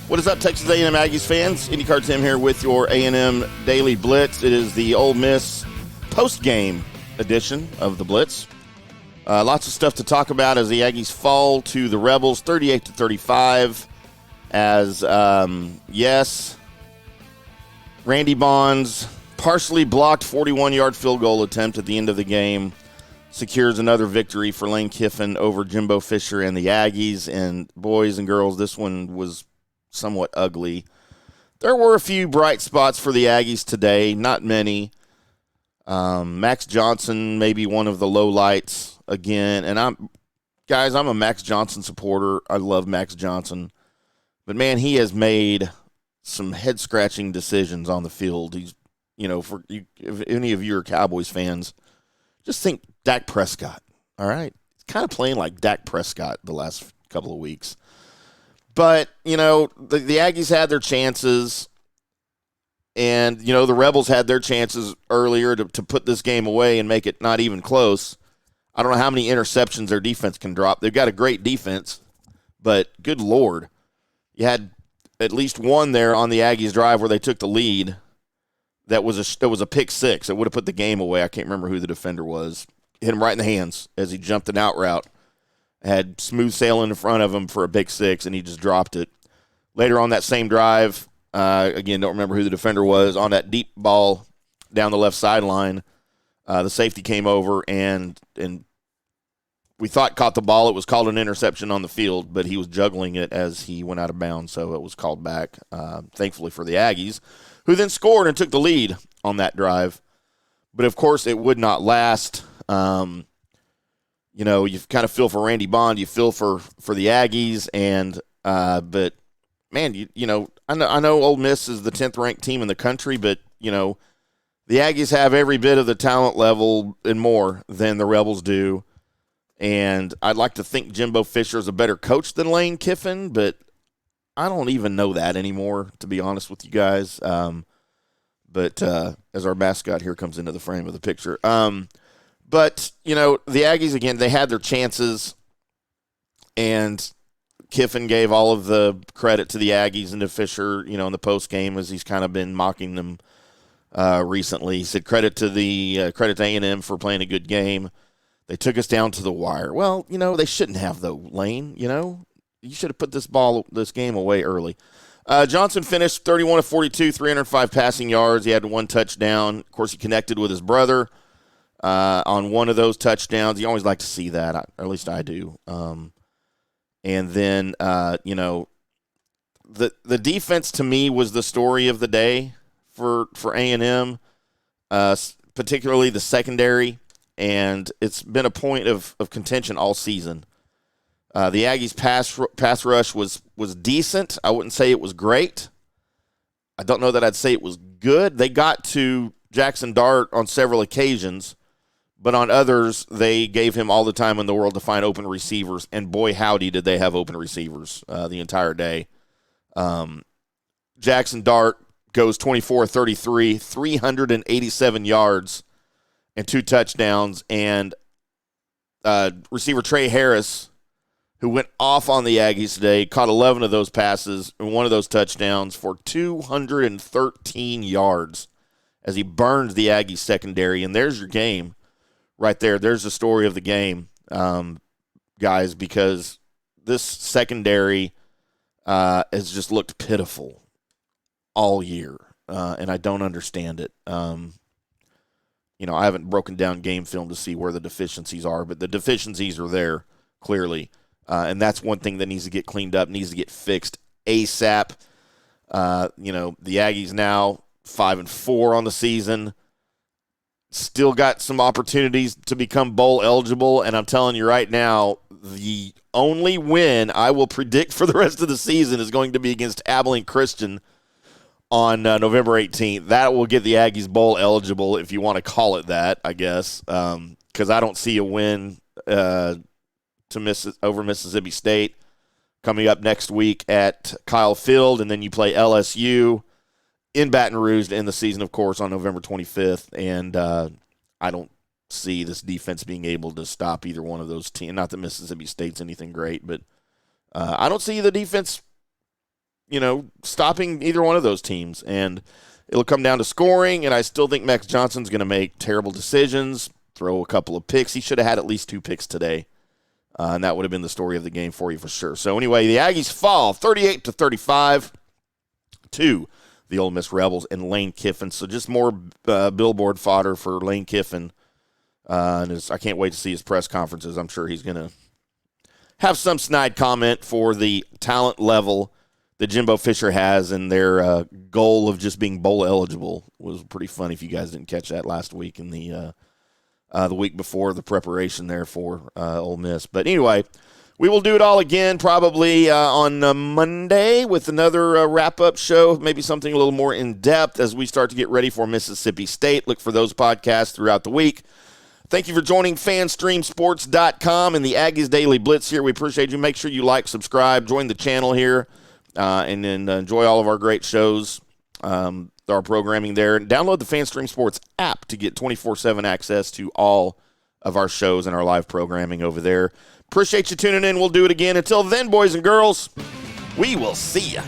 What is up, Texas A&M Aggies fans? IndyCar Timm here with your A&M Daily Blitz. It is the Ole Miss post-game edition of the Blitz. Lots of stuff to talk about as the Aggies fall to the Rebels, 38-35. As, Randy Bond's partially blocked 41-yard field goal attempt at the end of the game secures another victory for Lane Kiffin over Jimbo Fisher and the Aggies. And boys and girls, this one was somewhat ugly. There were a few bright spots for the Aggies today, not many. Max Johnson maybe one of the lowlights again. And I'm a Max Johnson supporter. I love Max Johnson. But, man, he has made some head-scratching decisions on the field. He's, if any of you are Cowboys fans, just think Dak Prescott, all right? He's kind of playing like Dak Prescott the last couple of weeks. But, the Aggies had their chances, and, the Rebels had their chances earlier to put this game away and make it not even close. I don't know how many interceptions their defense can drop. They've got a great defense, but good Lord. You had at least one there on the Aggies drive where they took the lead. That was a pick six. It would have put the game away. I can't remember who the defender was. Hit him right in the hands as he jumped an out route. Had smooth sailing in front of him for a big six, and he just dropped it. Later on that same drive, again, don't remember who the defender was, on that deep ball down the left sideline, the safety came over and we thought caught the ball. It was called an interception on the field, but he was juggling it as he went out of bounds, so it was called back, thankfully for the Aggies, who then scored and took the lead on that drive. But, of course, it would not last. You kind of feel for Randy Bond. You feel for the Aggies. But, man, I know Ole Miss is the 10th-ranked team in the country, but, the Aggies have every bit of the talent level and more than the Rebels do. And I'd like to think Jimbo Fisher is a better coach than Lane Kiffin, but I don't even know that anymore, to be honest with you guys. But as our mascot here comes into the frame of the picture. But, the Aggies, again, they had their chances, and Kiffin gave all of the credit to the Aggies and to Fisher, in the postgame as he's kind of been mocking them recently. He said credit to A&M for playing a good game. They took us down to the wire. Well, they shouldn't have, though, Lane. You should have put this game away early. Johnson finished 31-42, 305 passing yards. He had one touchdown. Of course, he connected with his brother on one of those touchdowns. You always like to see that, or at least I do. And then, the defense to me was the story of the day for A&M, particularly the secondary. And it's been a point of contention all season. The Aggies' pass rush was decent. I wouldn't say it was great. I don't know that I'd say it was good. They got to Jackson Dart on several occasions, but on others, they gave him all the time in the world to find open receivers, and boy, howdy, did they have open receivers the entire day. Jackson Dart goes 24-33, 387 yards, and 2 touchdowns, and receiver Trey Harris, who went off on the Aggies today, caught 11 of those passes and one of those touchdowns for 213 yards as he burned the Aggies secondary. And there's your game right there. There's the story of the game, guys, because this secondary has just looked pitiful all year, and I don't understand it. I haven't broken down game film to see where the deficiencies are, but the deficiencies are there, clearly. And that's one thing that needs to get cleaned up, needs to get fixed ASAP. The Aggies now 5-4 on the season. Still got some opportunities to become bowl eligible, and I'm telling you right now, the only win I will predict for the rest of the season is going to be against Abilene Christian on November 18th. That will get the Aggies bowl eligible, if you want to call it that, I guess, because I don't see a win over Mississippi State coming up next week at Kyle Field, and then you play LSU in Baton Rouge to end the season, of course, on November 25th, and I don't see this defense being able to stop either one of those teams. Not that Mississippi State's anything great, but I don't see the defense stopping either one of those teams. And it'll come down to scoring, and I still think Max Johnson's going to make terrible decisions, throw a couple of picks. He should have had at least 2 picks today, and that would have been the story of the game for you for sure. So anyway, the Aggies fall 38-35 to the Ole Miss Rebels and Lane Kiffin. So just more billboard fodder for Lane Kiffin. And I can't wait to see his press conferences. I'm sure he's going to have some snide comment for the talent level that Jimbo Fisher has, and their goal of just being bowl eligible was pretty funny. If you guys didn't catch that last week in the week before the preparation there for Ole Miss. But anyway, we will do it all again probably on Monday with another wrap-up show, maybe something a little more in-depth as we start to get ready for Mississippi State. Look for those podcasts throughout the week. Thank you for joining FanStreamSports.com and the Aggies Daily Blitz here. We appreciate you. Make sure you like, subscribe, join the channel here, and then enjoy all of our great shows, our programming there. And download the FanStream Sports app to get 24/7 access to all of our shows and our live programming over there. Appreciate you tuning in. We'll do it again. Until then, boys and girls, we will see you.